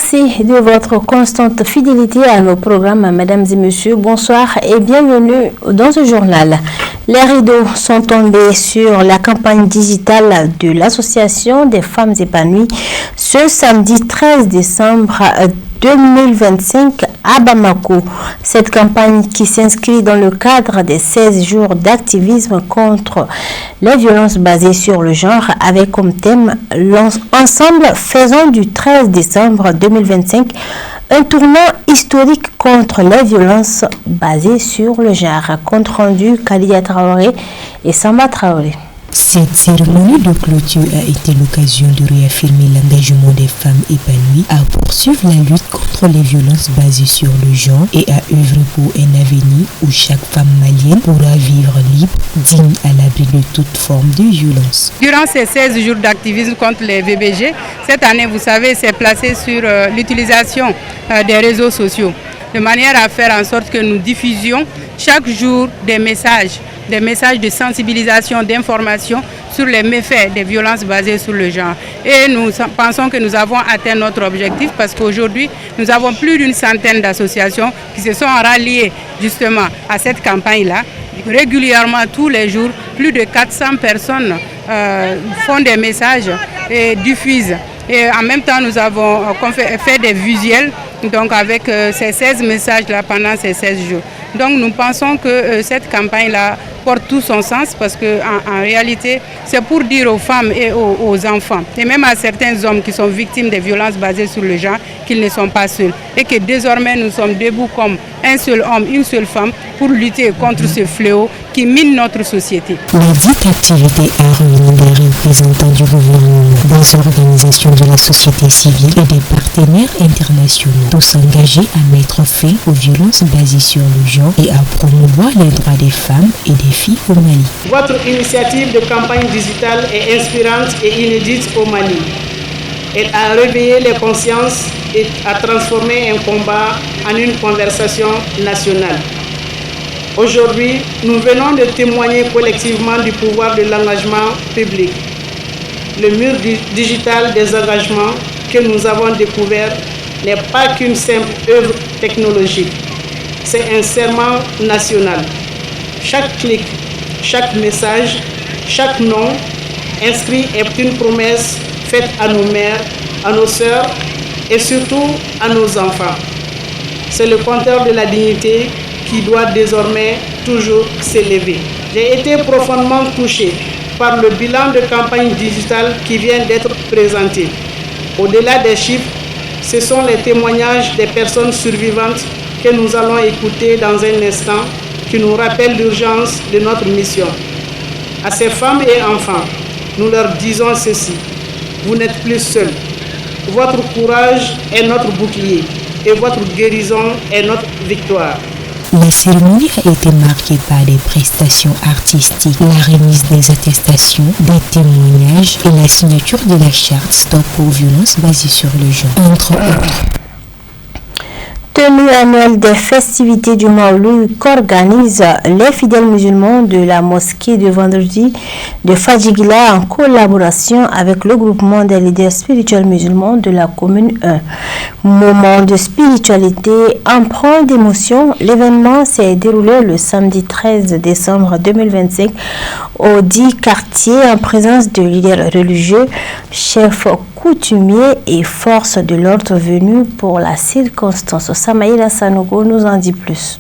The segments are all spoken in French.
Merci de votre constante fidélité à nos programmes, mesdames et messieurs. Bonsoir et bienvenue dans ce journal. Les rideaux sont tombés sur la campagne digitale de l'Association des femmes épanouies ce samedi 13 décembre 2025 à Bamako. Cette campagne qui s'inscrit dans le cadre des 16 jours d'activisme contre les violences basées sur le genre avec comme thème Ensemble faisons du 13 décembre 2025 un tournant historique contre les violences basées sur le genre. Compte rendu Khadia Traoré et Samba Traoré. Cette cérémonie de clôture a été l'occasion de réaffirmer l'engagement des femmes épanouies à poursuivre la lutte contre les violences basées sur le genre et à œuvrer pour un avenir où chaque femme malienne pourra vivre libre, digne à l'abri de toute forme de violence. Durant ces 16 jours d'activisme contre les VBG, cette année, vous savez, c'est placé sur l'utilisation des réseaux sociaux, de manière à faire en sorte que nous diffusions chaque jour des messages de sensibilisation, d'information sur les méfaits des violences basées sur le genre. Et nous pensons que nous avons atteint notre objectif parce qu'aujourd'hui, nous avons plus d'une centaine d'associations qui se sont ralliées justement à cette campagne-là. Régulièrement, tous les jours, plus de 400 personnes font des messages et diffusent. Et en même temps, nous avons fait des visuels donc avec ces 16 messages-là pendant ces 16 jours. Donc nous pensons que cette campagne-là porte tout son sens parce qu'en réalité, c'est pour dire aux femmes et aux enfants, et même à certains hommes qui sont victimes des violences basées sur le genre, qu'ils ne sont pas seuls. Et que désormais, nous sommes debout comme un seul homme, une seule femme, pour lutter contre ce fléau qui mine notre société. La dite activité a réuni des représentants du gouvernement, des organisations de la société civile et des partenaires internationaux, tous engagés à mettre fin aux violences basées sur le genre et à promouvoir les droits des femmes et des filles au Mali. Votre initiative de campagne digitale est inspirante et inédite au Mali. Elle a réveillé les consciences et a transformé un combat en une conversation nationale. Aujourd'hui, nous venons de témoigner collectivement du pouvoir de l'engagement public. Le mur digital des engagements que nous avons découvert n'est pas qu'une simple œuvre technologique. C'est un serment national. Chaque clic, chaque message, chaque nom inscrit est une promesse faite à nos mères, à nos sœurs et surtout à nos enfants. C'est le compteur de la dignité qui doit désormais toujours s'élever. J'ai été profondément touché par le bilan de campagne digitale qui vient d'être présenté. Au-delà des chiffres, ce sont les témoignages des personnes survivantes que nous allons écouter dans un instant qui nous rappellent l'urgence de notre mission. À ces femmes et enfants, nous leur disons ceci. Vous n'êtes plus seuls. Votre courage est notre bouclier et votre guérison est notre victoire. La cérémonie a été marquée par des prestations artistiques, la remise des attestations, des témoignages et la signature de la charte Stop aux violences basées sur le genre, entre autres. Tenue annuelle des festivités du Maouloud qu'organisent les fidèles musulmans de la mosquée de vendredi de Fadjiguila en collaboration avec le groupement des leaders spirituels musulmans de la commune 1. Moment de spiritualité empreint d'émotion, l'événement s'est déroulé le samedi 13 décembre 2025 au dit quartier en présence de leaders religieux, chefs coutumiers et forces de l'ordre venus pour la circonstance. Samaïla Sanogo nous en dit plus.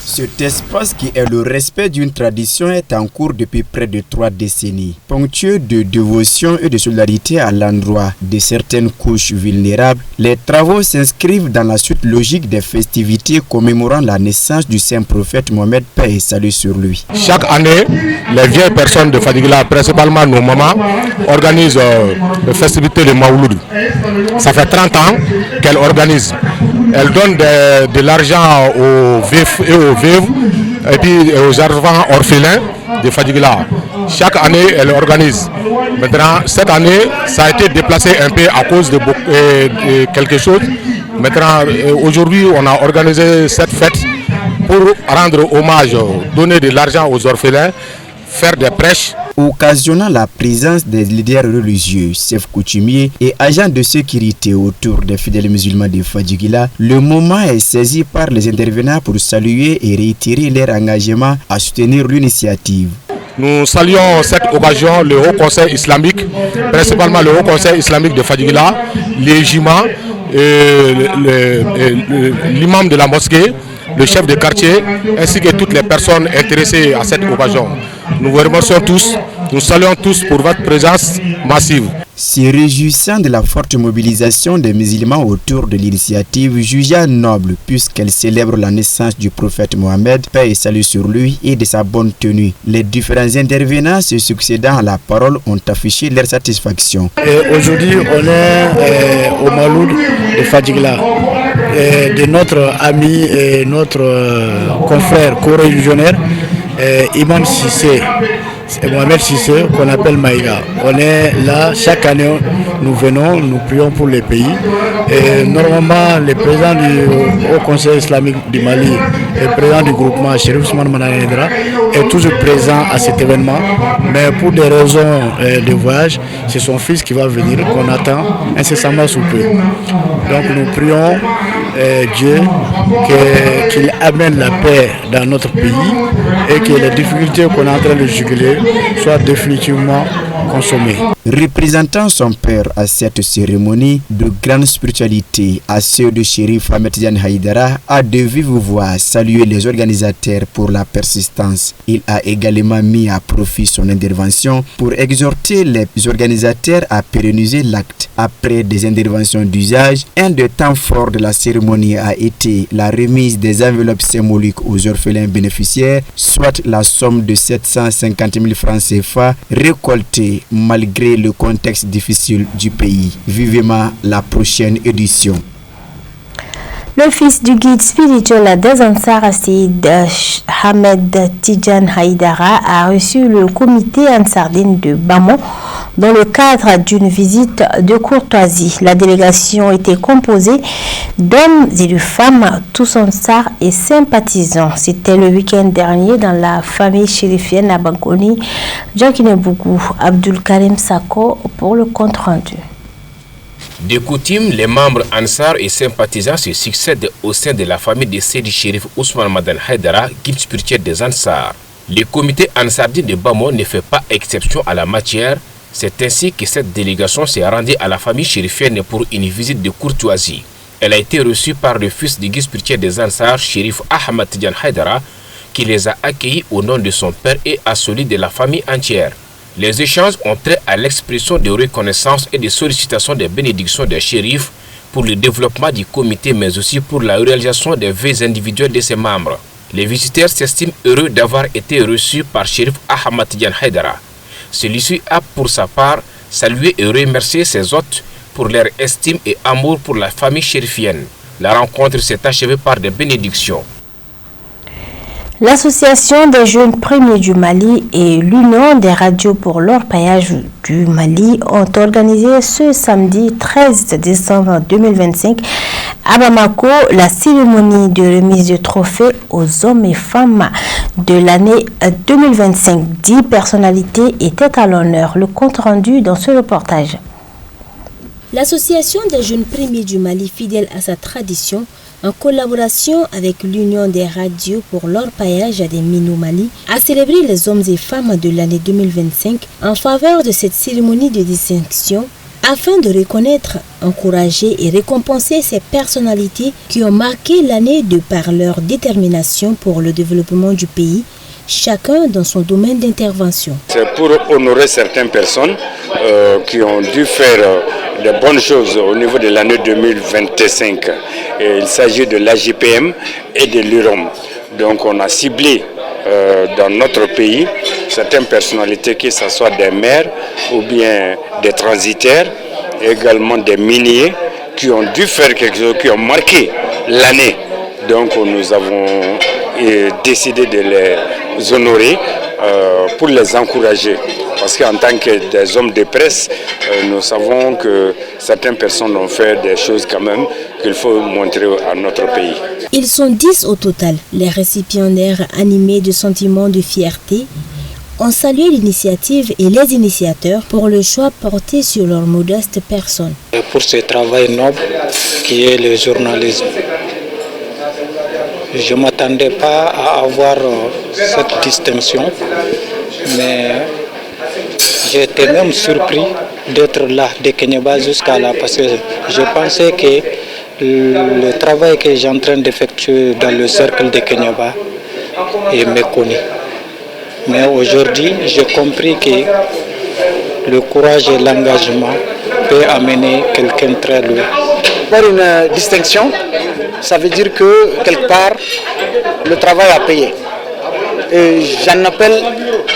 Cet espace qui est le respect d'une tradition est en cours depuis près de 3 décennies. Ponctueux de dévotion et de solidarité à l'endroit de certaines couches vulnérables, les travaux s'inscrivent dans la suite logique des festivités commémorant la naissance du saint prophète Mohammed, paix et salut sur lui. Chaque année, les vieilles personnes de Fadjiguila, principalement nos mamans, organisent les festivités de Maouloud. Ça fait 30 ans qu'elles organisent. Elles donnent de l'argent aux veufs et aux veuves et puis aux enfants orphelins de Fadjiguila. Chaque année, elles organisent. Maintenant, cette année, ça a été déplacé un peu à cause de quelque chose. Maintenant, aujourd'hui, on a organisé cette fête pour rendre hommage, donner de l'argent aux orphelins, faire des prêches. occasionnant la présence des leaders religieux, chefs coutumiers et agents de sécurité autour des fidèles musulmans de Fadjiguila. Le moment est saisi par les intervenants pour saluer et réitérer leur engagement à soutenir l'initiative. Nous saluons cette occasion le Haut Conseil islamique, principalement le Haut Conseil islamique de Fadjiguila, les jimans, l'imam de la mosquée, le chef de quartier, ainsi que toutes les personnes intéressées à cette occasion. Nous vous remercions tous, nous saluons tous pour votre présence massive. Se réjouissant de la forte mobilisation des musulmans autour de l'initiative jugée noble puisqu'elle célèbre la naissance du prophète Mohammed, paix et salut sur lui, et de sa bonne tenue. Les différents intervenants se succédant à la parole ont affiché leur satisfaction. Aujourd'hui, on est au Mawloud de Fadjiguila, de notre ami et notre confrère co-religionnaire, Imam Sissé. C'est Mohamed Sissé qu'on appelle Maïga. On est là, chaque année nous venons, nous prions pour les pays. Et normalement, le président du Haut Conseil islamique du Mali et le président du groupement, Chérif Ousmane Mananedra, est toujours présent à cet événement. Mais pour des raisons de voyage, c'est son fils qui va venir, qu'on attend incessamment sous peu. Donc nous prions Dieu qu'il amène la paix dans notre pays et que les difficultés qu'on est en train de juguler soient définitivement consommées. Représentant son père à cette cérémonie de grande spiritualité, à ceux de Chérif Ahmed Tidiane Haïdara, a de vive voix salué les organisateurs pour la persistance. Il a également mis à profit son intervention pour exhorter les organisateurs à pérenniser l'acte. Après des interventions d'usage, un des temps forts de la cérémonie a été la remise des enveloppes symboliques aux orphelins bénéficiaires, soit la somme de 750 000 francs CFA récoltés malgré le contexte difficile du pays. Vivement la prochaine édition. Le fils du guide spirituel des Ansar, Saïd Ahmed Tidiane Haïdara, a reçu le comité Ansardine de Bamon dans le cadre d'une visite de courtoisie. La délégation était composée d'hommes et de femmes, tous Ansar et sympathisants. C'était le week-end dernier dans la famille chérifienne à Bankoni. Jacqueline Bougou, Abdul Karim Sako pour le compte rendu. De coutume, les membres Ansar et sympathisants se succèdent au sein de la famille de Seydi Chérif Ousmane Madan Haïdara, guide spirituel des Ansar. Le comité Ansardine de Bamon ne fait pas exception à la matière. C'est ainsi que cette délégation s'est rendue à la famille chérifienne pour une visite de courtoisie. Elle a été reçue par le fils du guide spirituel des Ansar, Chérif Ahmed Tidiane Haïdara, qui les a accueillis au nom de son père et à celui de la famille entière. Les échanges ont trait à l'expression de reconnaissance et de sollicitation des bénédictions des shérifs pour le développement du comité, mais aussi pour la réalisation des vœux individuels de ses membres. Les visiteurs s'estiment heureux d'avoir été reçus par Chérif Ahmed Tidiane Haïdara. Celui-ci a pour sa part salué et remercié ses hôtes pour leur estime et amour pour la famille chérifienne. La rencontre s'est achevée par des bénédictions. L'Association des jeunes premiers du Mali et l'Union des radios pour l'orpaillage du Mali ont organisé ce samedi 13 décembre 2025 à Bamako la cérémonie de remise de trophées aux hommes et femmes de l'année 2025. 10 personnalités étaient à l'honneur. Le compte rendu dans ce reportage. L'Association des jeunes premiers du Mali, fidèle à sa tradition, en collaboration avec l'Union des radios pour l'orpaillage des mines au Mali, a célébré les hommes et femmes de l'année 2025 en faveur de cette cérémonie de distinction afin de reconnaître, encourager et récompenser ces personnalités qui ont marqué l'année de par leur détermination pour le développement du pays, chacun dans son domaine d'intervention. C'est pour honorer certaines personnes qui ont dû faire de bonnes choses au niveau de l'année 2025. Et il s'agit de l'AGPM et de l'UROM. Donc on a ciblé dans notre pays certaines personnalités, que ce soit des maires ou bien des transitaires, également des miniers qui ont dû faire quelque chose, qui ont marqué l'année. Donc nous avons décidé de les honorer pour les encourager. Parce qu'en tant que des hommes de presse, nous savons que certaines personnes ont fait des choses quand même qu'il faut montrer à notre pays. Ils sont 10 au total, les récipiendaires animés de sentiments de fierté, ont salué l'initiative et les initiateurs pour le choix porté sur leur modeste personne. Et pour ce travail noble qui est le journalisme. Je ne m'attendais pas à avoir cette distinction, mais j'ai été même surpris d'être là, de Kenyaba jusqu'à là, parce que je pensais que le travail que j'ai en train d'effectuer dans le cercle de Kenyaba est méconnu. Mais aujourd'hui, j'ai compris que le courage et l'engagement peuvent amener quelqu'un très loin. Faire une distinction, ça veut dire que quelque part, le travail a payé. Et j'en appelle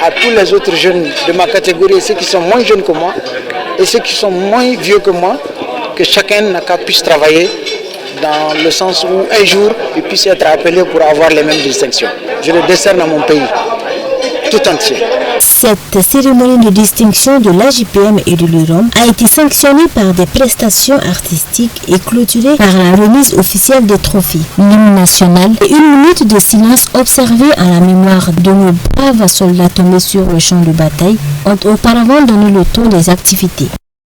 à tous les autres jeunes de ma catégorie, ceux qui sont moins jeunes que moi et ceux qui sont moins vieux que moi, que chacun n'a qu'à puisse travailler dans le sens où un jour il puisse être appelé pour avoir les mêmes distinctions. Je le décerne à mon pays tout entier. Cette cérémonie de distinction de l'AJPM et de l'UROM a été sanctionnée par des prestations artistiques et clôturée par la remise officielle des trophées, l'hymne national et une minute de silence observée à la mémoire de nos braves soldats tombés sur le champ de bataille ont auparavant donné le ton des activités.